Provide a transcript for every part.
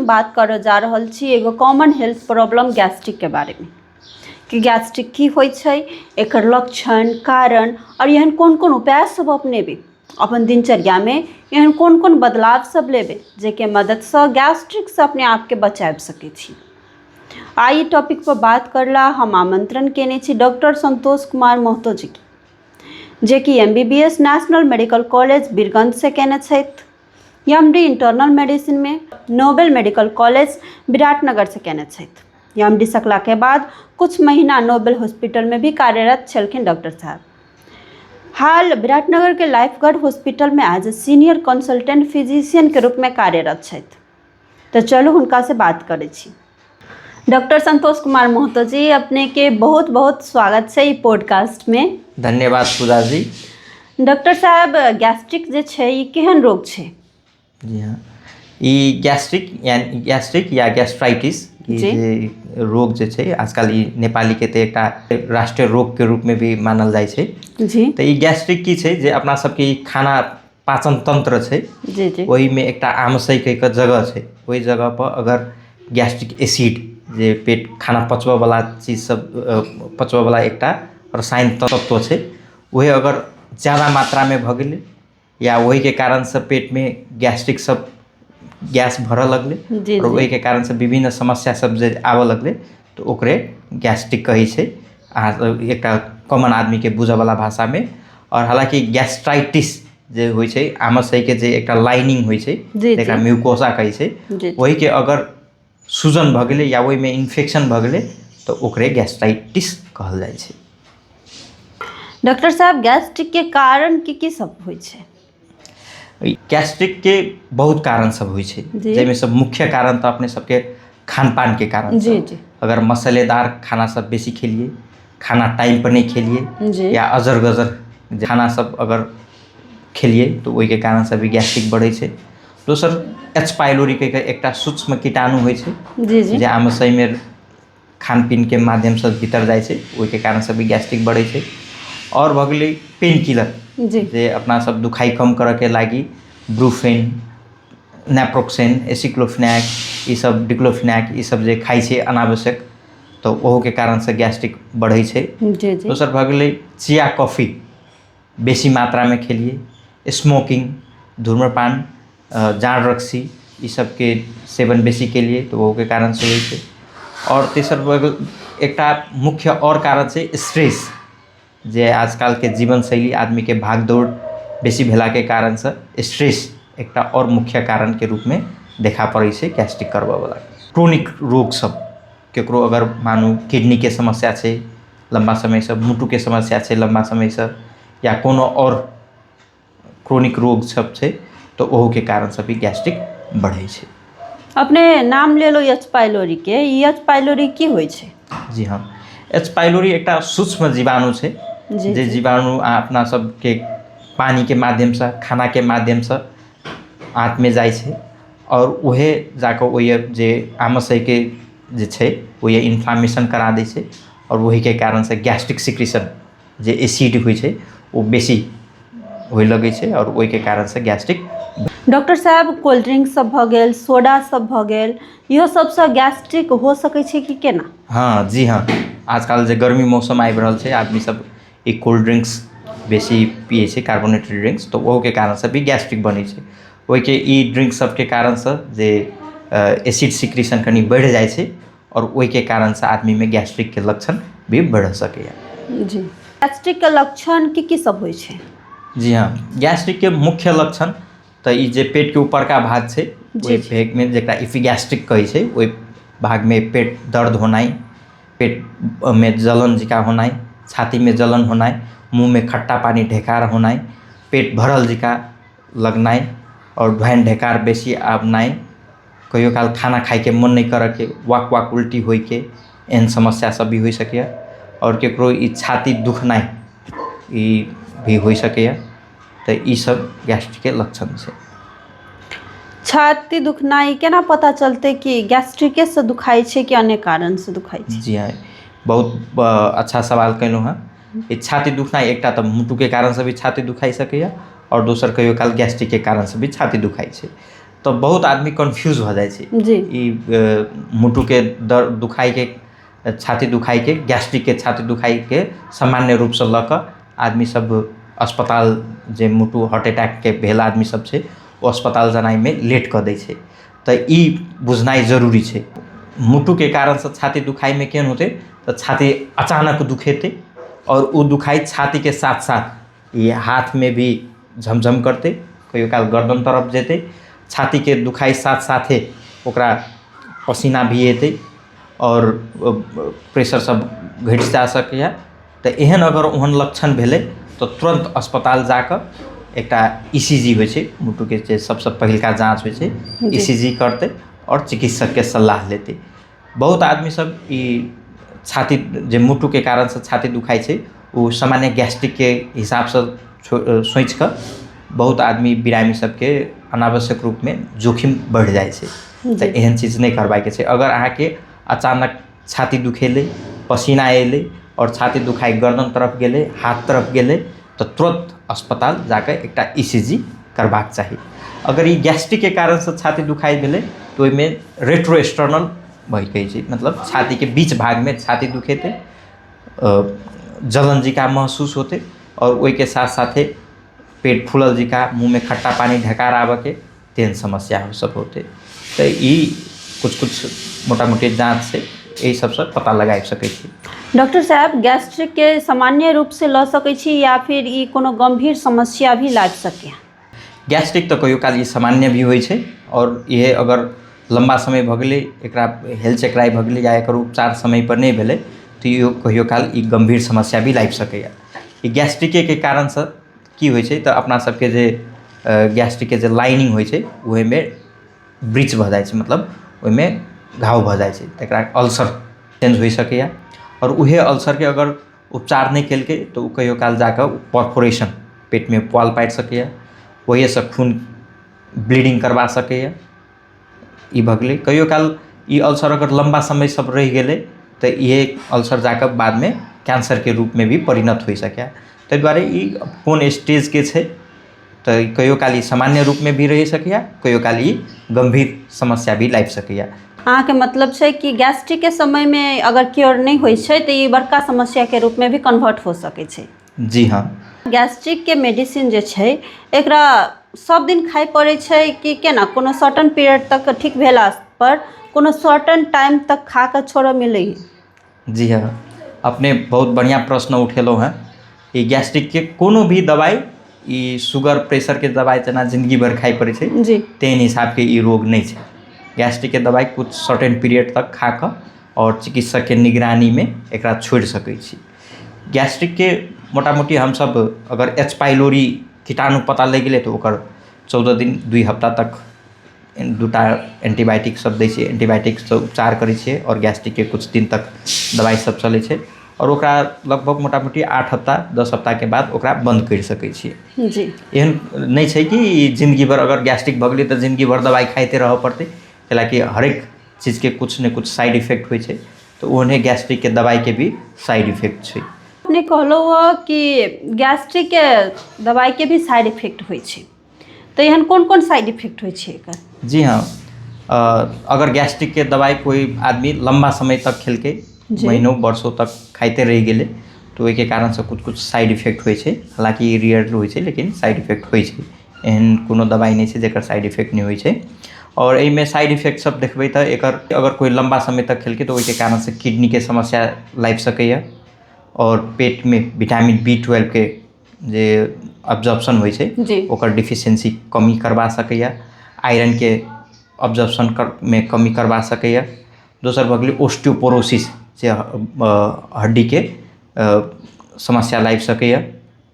बात कर जा रहल छी एगो कॉमन हेल्थ प्रॉब्लम गैस्ट्रिक के बारे में कि गैस्ट्रिक की होइ छै, एकर लक्षण, कारण और एहन कोन कोन उपाय सब अपनेबे अपन दिनचर्या में एहन कोन कोन बदलाव सब लेबे जेके मदद से गैस्ट्रिक से अपने आप के बचाब सके छी। आई टॉपिक पर बात करला हम आमंत्रण केने छी डॉक्टर संतोष कुमार महतो जी की, जे कि MBBS national medical college Birgunj से केने छथि। MD इंटरनल मेडिसिन में नोबेल मेडिकल कॉलेज विराटनगर से केने छथि। MD सकला के बाद कुछ महीना नोबेल हॉस्पिटल में भी कार्यरत छलखिन डॉक्टर साहब। हाल विराटनगर के लाइफगार्ड हॉस्पिटल में as a senior consultant physician के रूप में कार्यरत छथि। तो चलू हुनका से बात करै छी। डॉक्टर संतोष कुमार महतो जी, अपने के बहुत बहुत स्वागत है पॉडकास्ट में। धन्यवाद पूजा जी। डॉक्टर साहब, गैस्ट्रिक जे छै ई केहन रोग छै? जी हाँ, ई गैस्ट्रिक या गैस्ट्राइटिस जे रोग जे छै आजकल ई नेपाली के ते एकटा राष्ट्रीय रोग के रूप में भी मानल जाय छै जी। तो ई गैस्ट्रिक की छै जे अपना सबके खाना पाचन तंत्र छै जी जी, वही में एकटा आमाशय के जगह छै, वही जगह पर अगर गैस्ट्रिक एसिड जे पेट खाना पचबऽ वाला चीज सब पचबऽ वाला एकटा रसायन तत्व छै, वही अगर ज़्यादा मात्रा में भ गेलै या वही के कारण से पेट में गैस्ट्रिक सब गैस भरऽ लगले और वही के कारण से विभिन्न समस्या सब जे आबऽ लगले तो ओकरे गैस्ट्रिक कही छै एकटा कॉमन आदमी के बुझऽ वाला भाषा में। और हालांकि गैस्ट्राइटिस जे होइ छै आमाशय के जे एकटा लाइनिंग होइ छै एकटा म्यूकोसा कही छै, वही के अगर सूजन भ गेलै या वही में इन्फेक्शन भ गेलै तो ओकरे गैस्ट्राइटिस कहल जाइ छै। डॉक्टर साहब, गैस्ट्रिक के कारण की सब होइ छै? गैस्ट्रिक के बहुत कारण सब होइ छै, जेमे सब मुख्य कारण तो अपने सबके खान पान के कारण जी जी। अगर मसालेदार खाना सब बेसी खेलिए, खाना टाइम पर नहीं खेलिए या अजर गजर खाना सब अगर खेलिए तो वही के कारण से भी गैस्ट्रिक बढ़े छै। दोसर एच पाइलोरी के एकटा सूक्ष्म कीटाणु होइ छै जे आमाशय में खान पीन के माध्यम से भीतर जाय छै, वही के कारण से भी गैस्ट्रिक बढ़े छै। और भ गेलै पेन किलर जे अपना सब दुखाई कम करे के लागी ब्रूफेन, नैप्रोक्सेन, एसिक्लोफेनाक, ई सब डिक्लोफेनाक ई सब जे खाई छै अनावश्यक तो ओहो के कारण से गैस्ट्रिक बढ़े छै। दोसर भ गेलै चिया कॉफी बेसी मात्रा में खेलिए, स्मोकिंग, धूम्रपान, जाड़ रक्सी ई सब के सेवन बेसी के लिए तो ओहो के कारण से होइ छै। और तेसर एकटा मुख्य और कारण छै स्ट्रेस, जे आजकल के जीवन शैली आदमी के भाग दौड़ बेसी भेला के कारण से स्ट्रेस एकटा और मुख्य कारण के रूप में देखा पड़े छै गैस्ट्रिक करबऽ वाला। क्रोनिक रोग सब केकरो अगर मानू किडनी के समस्या छै लंबा समय से, मुटु के समस्या छै लंबा समय से, या कोनो और क्रोनिक रोग सब छै तो ओहो के कारण से भी गैस्ट्रिक बढ़े छै। अपने नाम ले लो एच पाइलोरी के, एच पाइलोरी की होइ छै? जी हाँ, एच पाइलोरी एकटा सूक्ष्म जीवाणु छै जे जीवाणु अपना सबके पानी के माध्यम से, खाना के माध्यम से आँत में जाय छै और वहे जाकर वही जे आमाशय के जे छै वही इन्फ्लामेशन करा दै छै और वही के कारण से गैस्ट्रिक सिक्रेशन जे एसिड होइ छै वो बेसी होय लगे छै और वही के कारण से गैस्ट्रिक। डॉक्टर साहब, कोल्ड ड्रिंक सब भ गेल, सोडा सब भ गेल, इहो सबसे गैस्ट्रिक हो सकै छै कि केना? हाँ जी हाँ, आजकल जे गर्मी मौसम आबि रहल छै आदमी सब ई कोल्ड ड्रिंक्स बेसी पिए छै, कार्बोनेटेड ड्रिंक्स, तो ओहो के कारण से भी गैस्ट्रिक बने छै। वही के ई ड्रिंक सब के कारण से जे एसिड सिक्रेशन कनी बढ़ जाय छै और वही के कारण से आदमी में गैस्ट्रिक के लक्षण भी बढ़ सके जी। गैस्ट्रिक के लक्षण की सब होइ छै? जी हाँ, गैस्ट्रिक के मुख्य लक्षण तो ई जे पेट के ऊपर का भाग छै वही भाग में जेकरा इपिगैस्ट्रिक कहे छै, वही भाग में पेट दर्द होनाई, पेट में जलन जिका होनाई, छाती में जलन होनाई, मुंह में खट्टा पानी ढेकार होनाई, पेट भरल जिका लगनाई और ढोइन ढेकार बेसी आबनाई, कहियो काल खाना खाए के मन नहीं करे के, वाक वाक उल्टी होई के, एहन समस्या सब भी हो सके। और केकरो ई छाती दुखनाई ई भी हो सके, तो ई सब गैस्ट्रिक के लक्षण छै। छाती दुखनाई केना पता चलते कि गैस्ट्रिके से दुखाई छै कि अन्य कारण से दुखाई छै? जी हाँ, बहुत अच्छा सवाल कैलूँ हैं। छाती दुखनाई एकटा तो मुटु के कारण से भी छाती दुखाई सके और दोसर कहियो काल गैस्ट्रिक के कारण से भी छाती दुखाई छै। तो बहुत आदमी कन्फ्यूज हो जाए जी मुटु के दर्द दुखाई के छाती दुखाई के गैस्ट्रिक के छाती दुखाई के सामान्य रूप से लऽ कऽ आदमी सब अस्पताल जे मुटु हार्ट अटैक के भेल आदमी सब छै ओ अस्पताल जनाई में लेट कऽ दै छै। तो ई बुझनाइ जरूरी छै। मुटु के कारण से छाती दुखाई में केहन होते तो छाती अचानक दुखेते और वो दुखाई छाती के साथ साथ ये हाथ में भी झमझम करते, कहियो काल गर्दन तरफ जेते, छाती के दुखाई साथ साथे ओकरा पसीना भी एते और प्रेशर सब घट जा सकैया। तो एहन अगर ओहन लक्षण भेले तो तुरंत अस्पताल जाकर एकटा ईसीजी होइ छै, मुटु के जे सबसे पहिलका जाँच होइ छै, ईसीजी करते और चिकित्सक के सलाह लेते। बहुत आदमी सब ई छाती जे मुटु के कारण से छाती दुखाई छै वो सामान्य गैस्ट्रिक के हिसाब से सोच कर बहुत आदमी बिरामी सबके अनावश्यक रूप में जोखिम बढ़ जाए छै। तो एहन चीज नहीं करबाई के छै। अगर अहाँ के अचानक छाती दुखेले, पसीना एले और छाती दुखाई गर्दन तरफ गेले, हाथ तरफ गेले तो तुरंत अस्पताल जाकर एकटा ईसीजी करबाक चाहिए। अगर ये गैस्ट्रिक के कारण से छाती दुखाई भेले तो ओहिमे रेट्रोस्टर्नल भई कहै छै, मतलब छाती के बीच भाग में छाती दुखेते, जलन जिका महसूस होते और वही के साथ साथे पेट फूलल जिका, मुँह में खट्टा पानी ढकार आवे के तेहन समस्या हो सब होते। तो ये कुछ मोटा मोटी जाँच से यही सबसे पता लगा सकै छी। डॉक्टर साहब गैस्ट्रिक के सामान्य रूप से लऽ सकै छी या फिर ई कोनो गंभीर समस्या भी लाग सके? गैस्ट्रिक तो कहियो काल ई सामान्य भी होइ छै और ये अगर लंबा समय भ गेलै, एकरा हेल्थ चेकराई भ गेलै या एकर उपचार समय पर नहीं भेलै तो ये कहियो काल ई गंभीर समस्या भी लाग सकैया। ई गैस्ट्रिक के कारण से की होइ छै तो अपना सबके जे गैस्ट्रिक के जे लाइनिंग होइ छै ओहि में ब्रीच भ जाइ छै, मतलब ओहि में घाव भ जाइ छै, तकरा अल्सर चेंज हो सकैया। और उहे अल्सर के अगर उपचार नहीं केलकै तो कहियो काल जाकर परफोरेशन पेट में पाल पाड़ि सकैया, वही से खून ब्लीडिंग करवा सकैया। ई भ गेलै। कहियो काल ई अल्सर अगर लंबा समय सब रह गेलै तो ये अल्सर जाकर बाद में कैंसर के रूप में भी परिणत हो सकैया। ताहि दुआरे ई कोन स्टेज के छै तो कहियो काल ई सामान्य रूप में भी रह सकैया, कहियो काल ई गंभीर समस्या भी लाग सकैया। अहाँ के मतलब छै कि गैस्ट्रिक के समय में अगर क्योर नहीं होइ छै तो ये बड़का समस्या के रूप में भी कन्वर्ट हो सकै छै? जी हाँ। गैस्ट्रिक के मेडिसिन जे छै एकरा सब दिन खाइ पड़ै छै कि केना? कोनो सर्टन पीरियड तक ठीक भेला पर कोनो सर्टन टाइम तक खा कर छोड़ऽ मिलै? जी हाँ, अपने बहुत बढ़िया प्रश्न उठेलहुँ हैं। ये गैस्ट्रिक के कोनो भी दवाई, ई शुगर प्रेशर के दवाई जना जिंदगी भर खाई पड़े छै जी, तेन हिसाब के ई रोग नहीं है। गैस्ट्रिक के दवाई कुछ सर्टेन पीरियड तक खा कर और चिकित्सक के निगरानी में एकरा छोड़ सकै छी। गैस्ट्रिक के मोटा मोटी हम सब अगर एच पाइलोरी कीटाणु पता लग गए तो ओकर 14 दिन 2 हफ्ता तक दूटा एंटीबायोटिक सब दै छै, एंटीबायोटिक से उपचार करै छियै और गैस्ट्रिक के कुछ दिन तक दवाई सब चलै छै और ओकरा लगभग मोटा मोटी 8 हफ्ता 10 हफ्ता के बाद ओकरा बंद कर सकै छियै। जी, एहन नहीं छै कि जिंदगी भर अगर गैस्ट्रिक भ गेलै तो जिंदगी भर दवाई खाइते रह पड़ते, कैलाकि हरेक चीज के कुछ न कुछ साइड इफेक्ट होइ छै। तो ओहने गैस्ट्रिक के दवाई के भी साइड इफेक्ट छै। अपने कहलहुँ कि गैस्ट्रिक के दवाई के भी साइड इफेक्ट होइ छै, तो एहन कोन कोन साइड इफेक्ट होइ छै एकर? जी हाँ, अगर गैस्ट्रिक के दवाई कोई आदमी लंबा समय तक खेलके, महीनों वर्षों तक खाइते रह गेले तो ओहि के कारण से कुछ साइड इफेक्ट होइ छै। हालांकि रियर होइ छै लेकिन साइड इफेक्ट होइ छै। एहन कोनो दवाई नहीं छै जेकर साइड इफेक्ट नहीं होइ छै। और एहिमे साइड इफेक्ट सब देखबै तो एकर अगर कोई लंबा समय तक खेलके तो ओहि के कारण से किडनी के समस्या लाग सकैया और पेट में विटामिन B12 के जे अब्जॉर्प्शन होइ छै ओकर डिफिशिएंसी कमी करवा सकैया, आयरन के अब्जॉर्प्शन में कमी करवा सकैया। दोसर भ गेलै ऑस्टियोपोरोसिस जे हड्डी के समस्या लाग सकैया।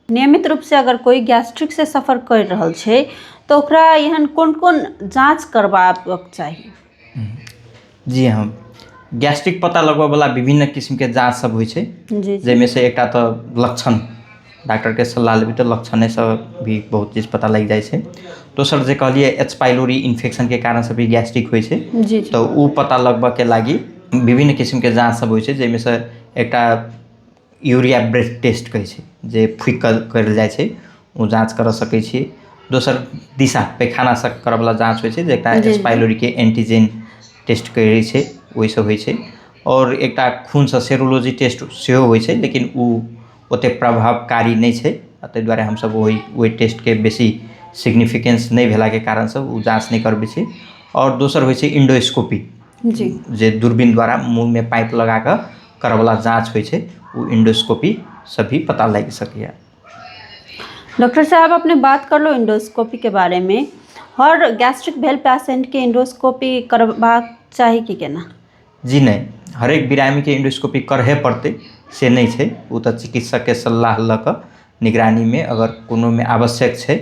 नियमित रूप से अगर कोई गैस्ट्रिक से सफ़र कर रहल छै तो ओकरा एहन कोन कोन जाँच करबाक चाही? जी हाँ, गैस्ट्रिक पता लगबऽ वाला विभिन्न किस्म के जाँच सब होइ छै, जैमे से एकटा तो लक्षण डॉक्टर के सलाह लेबै तो लक्षण से भी बहुत चीज पता लग जाए छै। दोसर जे कहलिए एच पाइलोरी इन्फेक्शन के कारण से भी गैस्ट्रिक होइ छै, तो उ पता लगबऽ के लागी विभिन्न किस्म के जाँच सब होइ छै, जैमे से एकटा यूरिया ब्रेथ टेस्ट कहै छै जे फूक करल जाइ छै, उ जाँच कर सकै छी। दोसर दिशा पैखाना से करवला जाँच होइ छै जेकरा जी, जी। एच पाइलोरी के एंटीजन टेस्ट करै छै ओहिसँ होइ छै और एकटा खूनसँ सेरोलॉजी टेस्ट सेहो होइ छै लेकिन उ ओते प्रभावकारी नहीं छै ताहि दुआरे हमसब ओहि टेस्ट के बेसी सिग्निफिकेंस नहीं भेला के कारण से उ जाँच नहीं करबै छी। और दोसर होइ छै इंडोस्कोपी जी। जे दूरबीन द्वारा मुँह में पाइप लगा कर करवला जाँच होइ छै उ इंडोस्कोपी से भी पता लग सकैया। डॉक्टर साहब अपने बात कर लो इंडोस्कोपी के बारे में, हर गैस्ट्रिक भेल पेशेंट के इंडोस्कोपी करबाक चाही कि केना? जी नहीं, हरेक बिरामी के इंडोस्कोपी करहे पड़ते से नहीं छै, वो तो चिकित्सक के सलाह ल क निगरानी में अगर कोनो में आवश्यक छै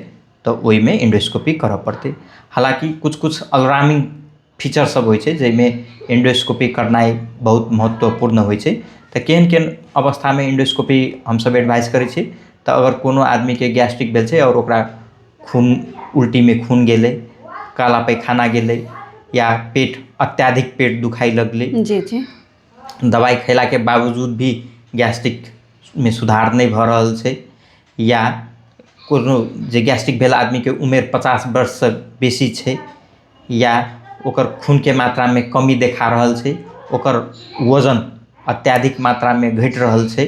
तो ओहि में इंडोस्कोपी करऽ पड़ते। हालांकि कुछ कुछ अलार्मिंग फीचर सब होइ छै जैमे इंडोस्कोपी करनाइ बहुत महत्वपूर्ण होइ छै। तो केहन केहन अवस्था में इंडोस्कोपी हम सब एडवाइस करै छी तो अगर कोनो आदमी के गैस्ट्रिक भेल छै और ओकरा खून उल्टी में खून गेलै, काला पैखाना गेलै या पेट अत्याधिक पेट दुखाई लगलै, जी जी। दवाई खैला के बावजूद भी गैस्ट्रिक में सुधार नहीं भ रहल छै या कोनो जे गैस्ट्रिक भेल आदमी के उम्र 50 वर्ष से बेसी छै या ओकर खून के मात्रा में कमी देखा रहल छै, ओकर वजन अत्याधिक मात्रा में घट रहल छै,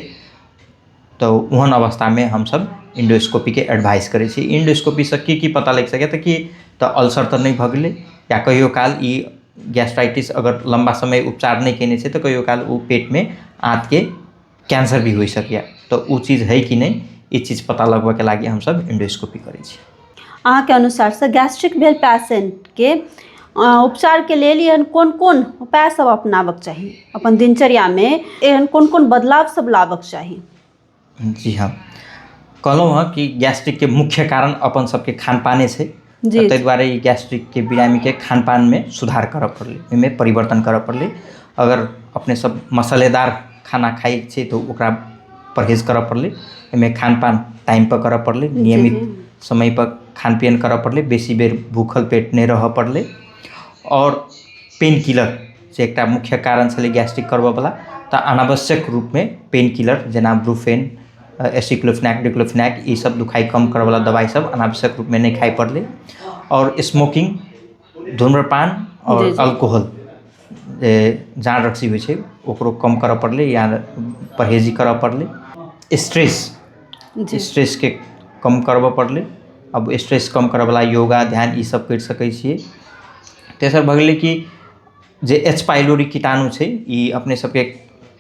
तो ओहन अवस्था में हम सब इंडोस्कोपी के एडवाइस करै छी। इंडोस्कोपी से की पता लग सके तो कि तो अल्सर तो नहीं भ गेलै या कहियो काल ई गैस्ट्राइटिस अगर लंबा समय उपचार नहीं केने छै तो कहियो काल वो पेट में आंत के कैंसर भी हो सकिया, तो वो चीज़ है कि नहीं ये चीज़ पता लगबे के लागी हम सब इंडोस्कोपी करै छी। अहाँ के अनुसार से गैस्ट्रिक भेल पेशेंट के उपचार के लेल एहन कोन कोन उपाय सब अपनाबक चाही, अपन दिनचर्या में एहन कोन कोन बदलाव सब लाबक चाही? जी हाँ, कहलौं हँ कि गैस्ट्रिक के मुख्य कारण अपन सबके खान पाने छै, जी, ताहि दुआरे ई गैस्ट्रिक के बिरामी के खान पान में सुधार करऽ पड़लै, एहिमे परिवर्तन करऽ पड़लै। अगर अपने सब मसालेदार खाना खाइ छै तो ओकरा परहेज करऽ पड़लै, एहिमे खान पान टाइम पर करऽ पड़लै, नियमित समय पर खान पियन करऽ पड़लै, बेसी बेर भूखल पेट नहीं रहऽ पड़लै। और पेन किलर जे एकटा मुख्य कारण छलै गैस्ट्रिक करबऽवला, तऽ अनावश्यक रूप में पेन किलर जेना ब्रूफेन, एसिक्लोफेनाक, डिक्लोफेनाक ई सब दुखाई कम करे वाला दवाई सब अनावश्यक रूप में नहीं खाई पड़लै। और स्मोकिंग, धूम्रपान और जी, जी। अल्कोहल जान रक्सी होइ छै ओकरो कम करऽ पड़लै या परहेजी करऽ पड़लै। स्ट्रेस के कम करबऽ पड़लै, अब स्ट्रेस कम करे वाला योगा ध्यान ई सब कर सकै छियै। तेसर भऽ गेलै कि जे एच पाइलोरी कीटाणु छै ई अपने सबके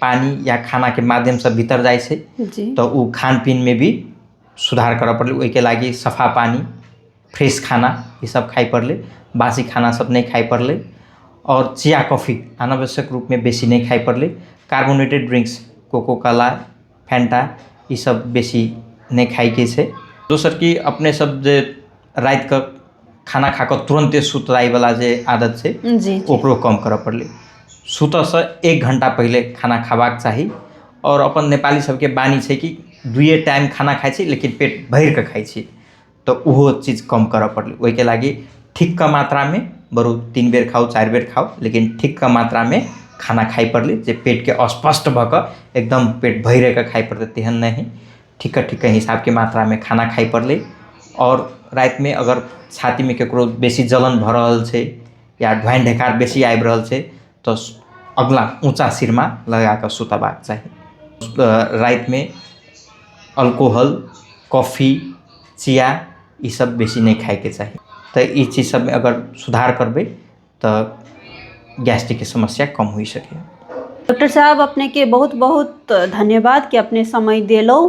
पानी या खाना के माध्यम से भीतर जाइ छै, जी। तो उ खान पीन में भी सुधार करऽ पड़लै, ओहिके लागी सफा पानी, फ्रेश खाना ये सब खाई पड़लै, बासी खाना सब नहीं खाई पड़लै। और चिया कॉफ़ी अनावश्यक रूप में बेसी नहीं खाई पड़लै। कार्बोनेटेड ड्रिंक्स कोको कोला, फैंटा ये सब बेसी नहीं खाई के छै। दोसर कि अपने सब जे रात के खाना खा कर तुरंते सुत जाए वाला जे आदत छै जी, ओकरो कम करऽ पड़लै। सुतऽ से 1 घंटा पहले खाना खाबाक चाही। और अपन नेपाली सबके बानी छै कि 2 टाइम खाना खाइ छै लेकिन पेट भरि के खाइ छै, तो ओहो चीज़ कम करऽ पड़लै। ओहिके लागी ठीक का मात्रा में बरू 3 बेर खाओ 4 बेर खाओ लेकिन ठीक का मात्रा में खाना खाई पड़लै, जे पेट के अस्पष्ट भऽ कऽ एकदम पेट भरि के खाई पड़तै तेहन नहीं, ठीक हिसाब के मात्रा में खाना खाई पड़लै। और रात में अगर छाती में केकरो बेसी जलन भऽ रहल छै या ढुआइन ढेकार बेसी आबि रहल छै तो अगला ऊँचा सिरमा लगा कऽ सुतबाक चाही। रात में अल्कोहल, कॉफ़ी, चिया ये सब बेसी नहीं खाई के चाही। तो ये चीज़ सब में अगर सुधार करबै तो गैस्ट्रिक की समस्या कम हो सके। डॉक्टर साहब अपने के बहुत बहुत धन्यवाद कि अपने समय देलौ